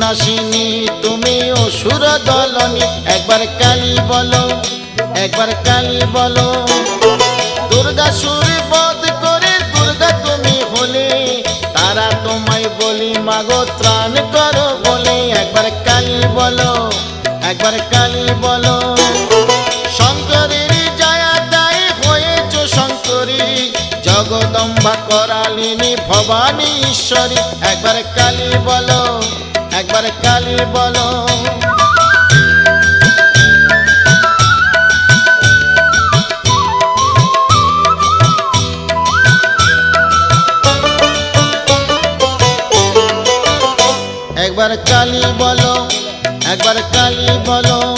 নাশিনী তুমি অসুর দলনী একবার কালী বলো একবার কালী বলো দুর্গাসুর বধ করে দুর্গা তুমি হলে তারা তোমায় বলি মাগো ত্রাণ করো বলে একবার কালী বলো একবার কালী বলো শঙ্করের জয়া দায় হয়েছ শঙ্করী জগদম্বা করালিনী ভবানী ঈশ্বরী একবার কালী বলো একবার কালী বলো একবার কালী বলো একবার কালী বলো